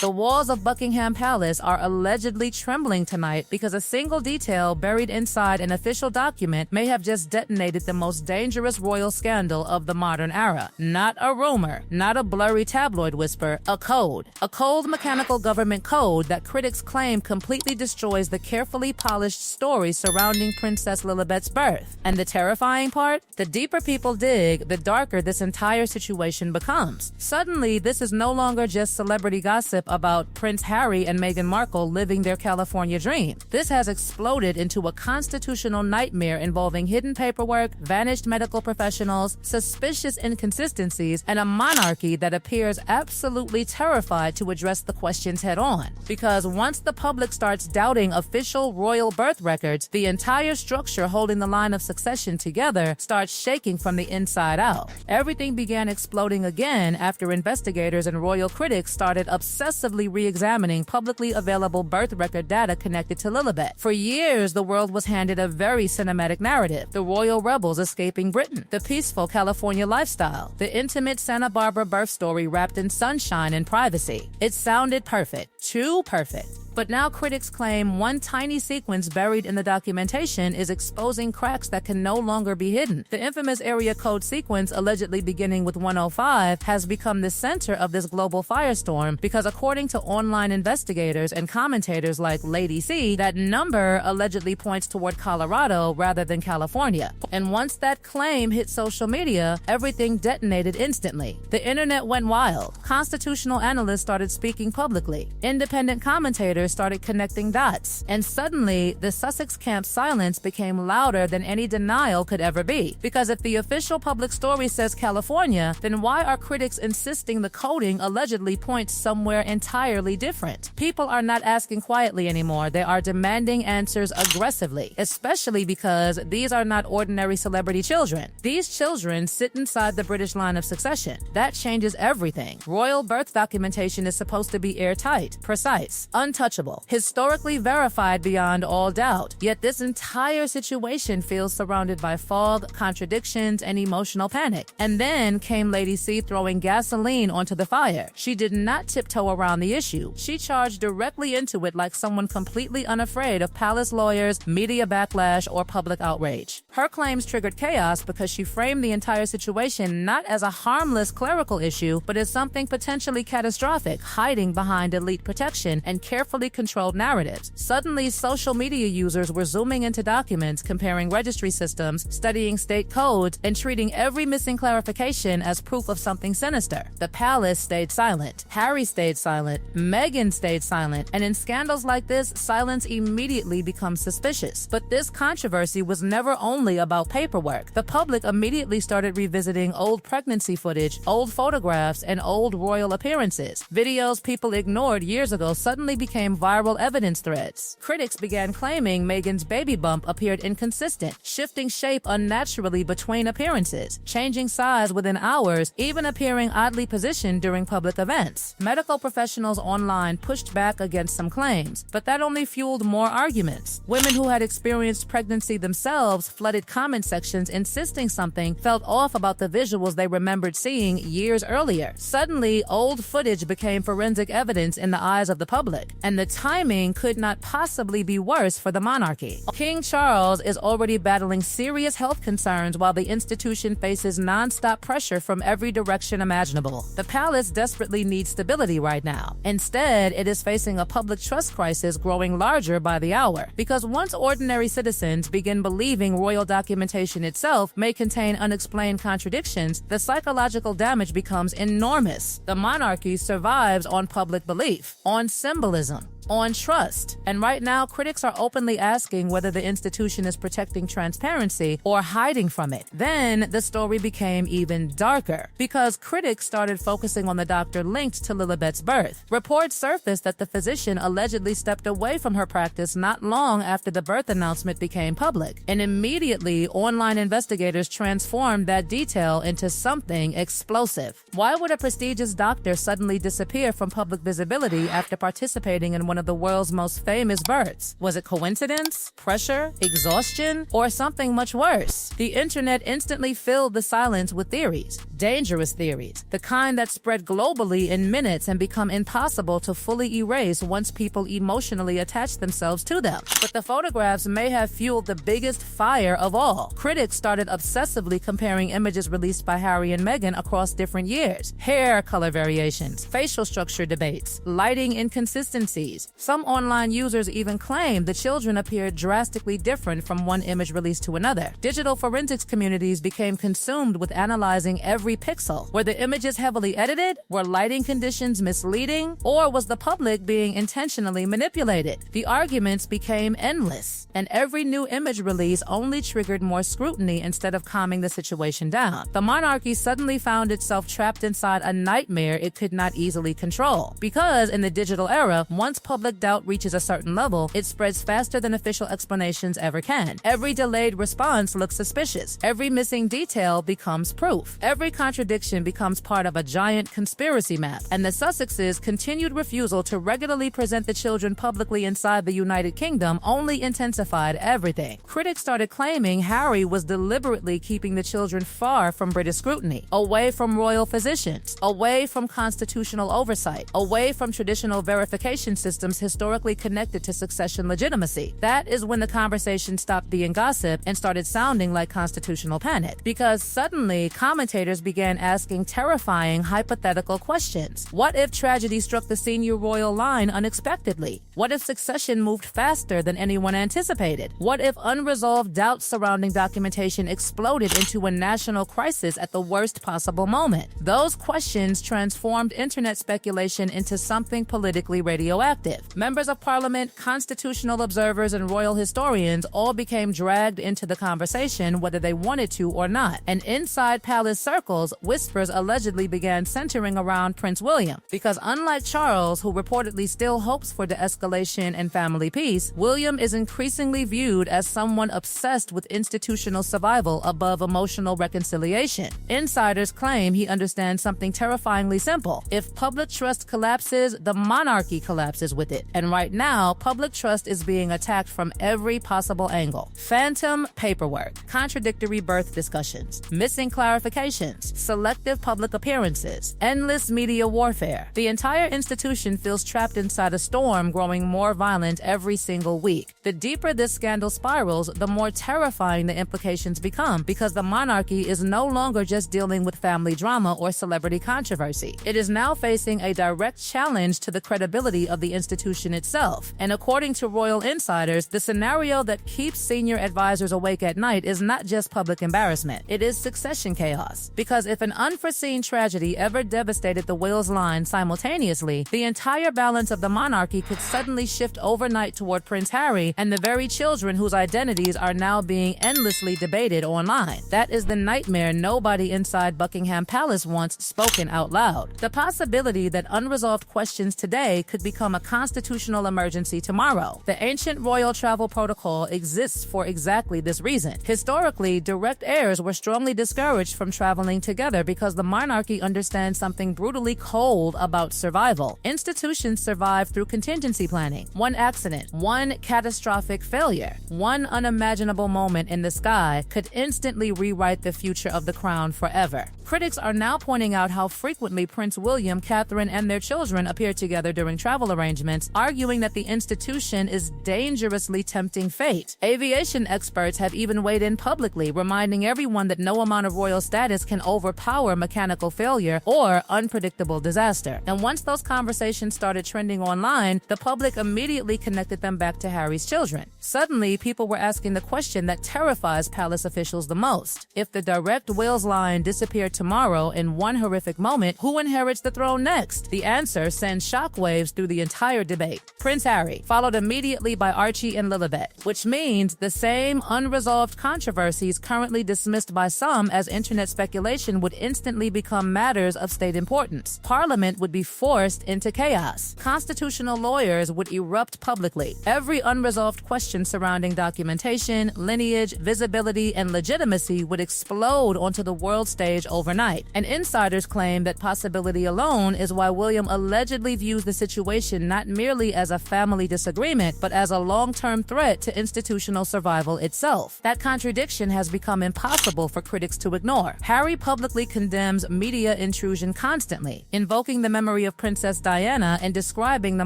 The walls of Buckingham Palace are allegedly trembling tonight because a single detail buried inside an official document may have just detonated the most dangerous royal scandal of the modern era. Not a rumor, not a blurry tabloid whisper, a code. A cold mechanical government code that critics claim completely destroys the carefully polished story surrounding Princess Lilibet's birth. And the terrifying part? The deeper people dig, the darker this entire situation becomes. Suddenly, this is no longer just celebrity gossip about Prince Harry and Meghan Markle living their California dream. This has exploded into a constitutional nightmare involving hidden paperwork, vanished medical professionals, suspicious inconsistencies, and a monarchy that appears absolutely terrified to address the questions head-on. Because once the public starts doubting official royal birth records, the entire structure holding the line of succession together starts shaking from the inside out. Everything began exploding again after investigators and royal critics started obsessively re-examining publicly available birth record data connected to Lilibet. For years, the world was handed a very cinematic narrative: the royal rebels escaping Britain, the peaceful California lifestyle, the intimate Santa Barbara birth story wrapped in sunshine and privacy. It sounded perfect, too perfect. But now critics claim one tiny sequence buried in the documentation is exposing cracks that can no longer be hidden. The infamous area code sequence, allegedly beginning with 105, has become the center of this global firestorm because, according to online investigators and commentators like Lady C, that number allegedly points toward Colorado rather than California. And once that claim hit social media, everything detonated instantly. The internet went wild. Constitutional analysts started speaking publicly. Independent commentators started connecting dots, and suddenly the Sussex camp's silence became louder than any denial could ever be. Because if the official public story says California, then why are critics insisting the coding allegedly points somewhere entirely different? People are not asking quietly anymore. They are demanding answers aggressively, especially because these are not ordinary celebrity children. These children sit inside the British line of succession. That changes everything. Royal birth documentation is supposed to be airtight, precise, untouchable, historically verified beyond all doubt. Yet this entire situation feels surrounded by fog, contradictions, and emotional panic. And then came Lady C throwing gasoline onto the fire. She did not tiptoe around the issue. She charged directly into it like someone completely unafraid of palace lawyers, media backlash, or public outrage. Her claims triggered chaos because she framed the entire situation not as a harmless clerical issue, but as something potentially catastrophic, hiding behind elite protection and carefully controlled narratives. Suddenly, social media users were zooming into documents, comparing registry systems, studying state codes, and treating every missing clarification as proof of something sinister. The palace stayed silent. Harry stayed silent. Meghan stayed silent. And in scandals like this, silence immediately becomes suspicious. But this controversy was never only about paperwork. The public immediately started revisiting old pregnancy footage, old photographs, and old royal appearances. Videos people ignored years ago suddenly became viral evidence threads. Critics began claiming Meghan's baby bump appeared inconsistent, shifting shape unnaturally between appearances, changing size within hours, even appearing oddly positioned during public events. Medical professionals online pushed back against some claims, but that only fueled more arguments. Women who had experienced pregnancy themselves flooded comment sections insisting something felt off about the visuals they remembered seeing years earlier. Suddenly, old footage became forensic evidence in the eyes of the public, and the timing could not possibly be worse for the monarchy. King Charles is already battling serious health concerns while the institution faces non-stop pressure from every direction imaginable. The palace desperately needs stability right now. Instead, it is facing a public trust crisis growing larger by the hour. Because once ordinary citizens begin believing royal documentation itself may contain unexplained contradictions, the psychological damage becomes enormous. The monarchy survives on public belief, on symbolism, on trust. And right now, critics are openly asking whether the institution is protecting transparency or hiding from it. Then the story became even darker because critics started focusing on the doctor linked to Lilibet's birth. Reports surfaced that the physician allegedly stepped away from her practice not long after the birth announcement became public. And immediately, online investigators transformed that detail into something explosive. Why would a prestigious doctor suddenly disappear from public visibility after participating in one one of the world's most famous births. Was it coincidence, pressure, exhaustion, or something much worse? The internet instantly filled the silence with theories. Dangerous theories, the kind that spread globally in minutes and become impossible to fully erase once people emotionally attach themselves to them. But the photographs may have fueled the biggest fire of all. Critics started obsessively comparing images released by Harry and Meghan across different years. Hair color variations, facial structure debates, lighting inconsistencies. Some online users even claimed the children appeared drastically different from one image released to another. Digital forensics communities became consumed with analyzing every pixel. Were the images heavily edited? Were lighting conditions misleading? Or was the public being intentionally manipulated? The arguments became endless, and every new image release only triggered more scrutiny instead of calming the situation down. The monarchy suddenly found itself trapped inside a nightmare it could not easily control. Because in the digital era, once public doubt reaches a certain level, it spreads faster than official explanations ever can. Every delayed response looks suspicious. Every missing detail becomes proof. Every contradiction becomes part of a giant conspiracy map. And the Sussexes' continued refusal to regularly present the children publicly inside the United Kingdom only intensified everything. Critics started claiming Harry was deliberately keeping the children far from British scrutiny, away from royal physicians, away from constitutional oversight, away from traditional verification systems historically connected to succession legitimacy. That is when the conversation stopped being gossip and started sounding like constitutional panic, because suddenly commentators began asking terrifying hypothetical questions. What if tragedy struck the senior royal line unexpectedly? What if succession moved faster than anyone anticipated? What if unresolved doubts surrounding documentation exploded into a national crisis at the worst possible moment? Those questions transformed internet speculation into something politically radioactive. Members of parliament, constitutional observers, and royal historians all became dragged into the conversation whether they wanted to or not. And inside palace circles, whispers allegedly began centering around Prince William. Because unlike Charles, who reportedly still hopes for de-escalation and family peace, William is increasingly viewed as someone obsessed with institutional survival above emotional reconciliation. Insiders claim he understands something terrifyingly simple. If public trust collapses, the monarchy collapses with it. And right now, public trust is being attacked from every possible angle. Phantom paperwork, contradictory birth discussions, missing clarifications, selective public appearances, endless media warfare. The entire institution feels trapped inside a storm growing more violent every single week. The deeper this scandal spirals, the more terrifying the implications become, because the monarchy is no longer just dealing with family drama or celebrity controversy. It is now facing a direct challenge to the credibility of the institution itself. And according to royal insiders, the scenario that keeps senior advisors awake at night is not just public embarrassment. It is succession chaos. Because if an unforeseen tragedy ever devastated the Wales line simultaneously, the entire balance of the monarchy could suddenly shift overnight toward Prince Harry and the very children whose identities are now being endlessly debated online. That is the nightmare nobody inside Buckingham Palace wants spoken out loud. The possibility that unresolved questions today could become a constitutional emergency tomorrow. The ancient royal travel protocol exists for exactly this reason. Historically, direct heirs were strongly discouraged from traveling together because the monarchy understands something brutally cold about survival. Institutions survive through contingency planning. One accident, one catastrophic failure, one unimaginable moment in the sky could instantly rewrite the future of the crown forever. Critics are now pointing out how frequently Prince William, Catherine, and their children appear together during travel arrangements, arguing that the institution is dangerously tempting fate. Aviation experts have even weighed in publicly, reminding everyone that no amount of royal status can overpower mechanical failure or unpredictable disaster. And once those conversations started trending online, the public immediately connected them back to Harry's children. Suddenly, people were asking the question that terrifies palace officials the most. If the direct Wales line disappeared tomorrow in one horrific moment, who inherits the throne next? The answer sends shockwaves through the entire debate. Prince Harry, followed immediately by Archie and Lilibet, which means the same unresolved controversies currently dismissed by some as internet speculation would instantly become matters of state importance. Parliament would be forced into chaos. Constitutional lawyers would erupt publicly. Every unresolved question questions surrounding documentation, lineage, visibility, and legitimacy would explode onto the world stage overnight. And insiders claim that possibility alone is why William allegedly views the situation not merely as a family disagreement, but as a long-term threat to institutional survival itself. That contradiction has become impossible for critics to ignore. Harry publicly condemns media intrusion constantly, invoking the memory of Princess Diana and describing the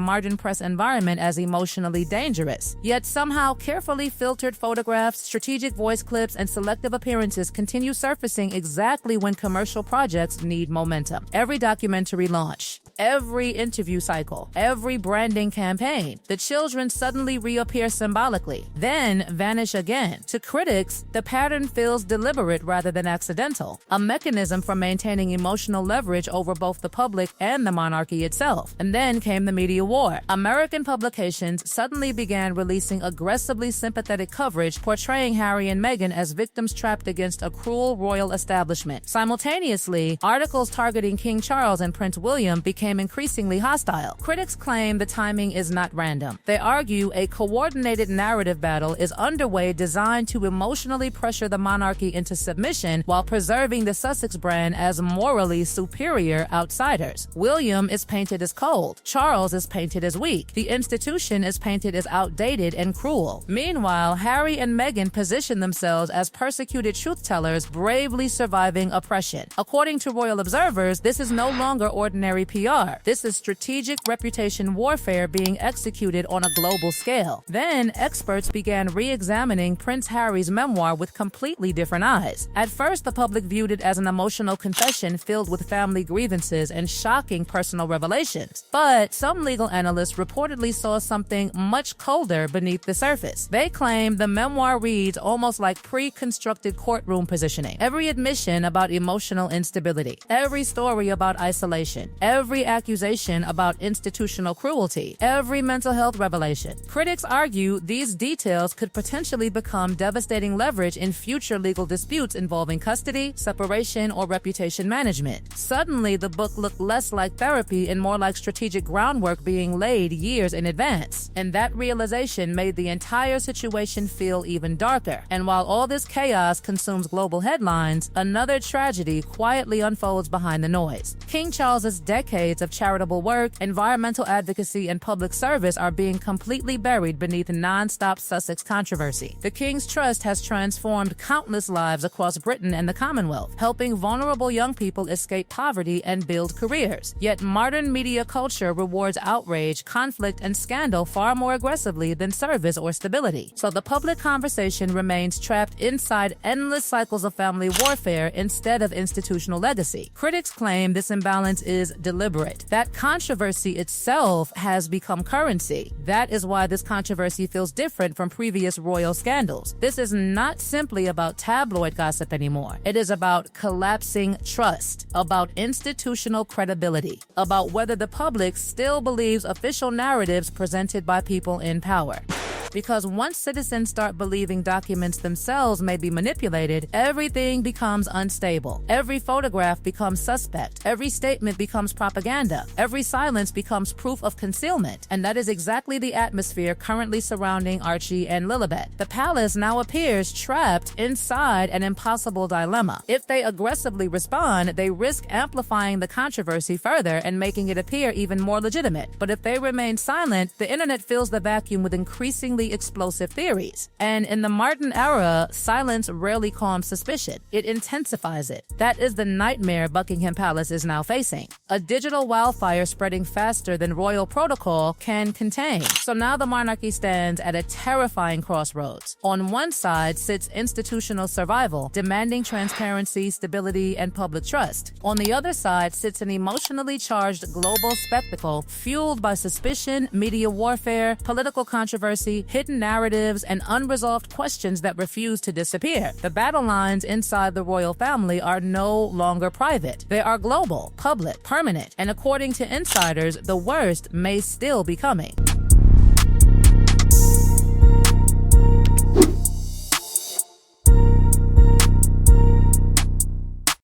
modern press environment as emotionally dangerous. Yet somehow carefully filtered photographs, strategic voice clips, and selective appearances continue surfacing exactly when commercial projects need momentum. Every documentary launch, every interview cycle, every branding campaign, the children suddenly reappear symbolically, then vanish again. To critics, the pattern feels deliberate rather than accidental, a mechanism for maintaining emotional leverage over both the public and the monarchy itself. And then came the media war. American publications suddenly began releasing aggressively sympathetic coverage portraying Harry and Meghan as victims trapped against a cruel royal establishment. Simultaneously, articles targeting King Charles and Prince William became increasingly hostile. Critics claim the timing is not random. They argue a coordinated narrative battle is underway designed to emotionally pressure the monarchy into submission while preserving the Sussex brand as morally superior outsiders. William is painted as cold. Charles is painted as weak. The institution is painted as outdated and cruel. Meanwhile, Harry and Meghan position themselves as persecuted truth-tellers bravely surviving oppression. According to royal observers, this is no longer ordinary PR. This is strategic reputation warfare being executed on a global scale. Then, experts began re-examining Prince Harry's memoir with completely different eyes. At first, the public viewed it as an emotional confession filled with family grievances and shocking personal revelations. But some legal analysts reportedly saw something much colder beneath the surface. They claim the memoir reads almost like pre-constructed courtroom positioning. Every admission about emotional instability, every story about isolation, every accusation about institutional cruelty, every mental health revelation. Critics argue these details could potentially become devastating leverage in future legal disputes involving custody, separation, or reputation management. Suddenly, the book looked less like therapy and more like strategic groundwork being laid years in advance. And that realization made the entire situation feel even darker. And while all this chaos consumes global headlines, another tragedy quietly unfolds behind the noise. King Charles's decades of charitable work, environmental advocacy, and public service are being completely buried beneath non-stop Sussex controversy. The King's Trust has transformed countless lives across Britain and the Commonwealth, helping vulnerable young people escape poverty and build careers. Yet modern media culture rewards outrage, conflict, and scandal far more aggressively than service or stability. So the public conversation remains trapped inside endless cycles of family warfare instead of institutional legacy. Critics claim this imbalance is deliberate, that controversy itself has become currency. That is why this controversy feels different from previous royal scandals. This is not simply about tabloid gossip anymore. It is about collapsing trust, about institutional credibility, about whether the public still believes official narratives presented by people in power. Because once citizens start believing documents themselves may be manipulated, everything becomes unstable. Every photograph becomes suspect. Every statement becomes propaganda. Every silence becomes proof of concealment. And that is exactly the atmosphere currently surrounding Archie and Lilibet. The palace now appears trapped inside an impossible dilemma. If they aggressively respond, they risk amplifying the controversy further and making it appear even more legitimate. But if they remain silent, the internet fills the vacuum with increasingly explosive theories. And in the modern era, silence rarely calms suspicion. It intensifies it. That is the nightmare Buckingham Palace is now facing. A digital wildfire spreading faster than royal protocol can contain. So now the monarchy stands at a terrifying crossroads. On one side sits institutional survival, demanding transparency, stability, and public trust. On the other side sits an emotionally charged global spectacle fueled by suspicion, media warfare, political controversy, hidden narratives, and unresolved questions that refuse to disappear. The battle lines inside the royal family are no longer private. They are global, public, permanent, and according to insiders, the worst may still be coming.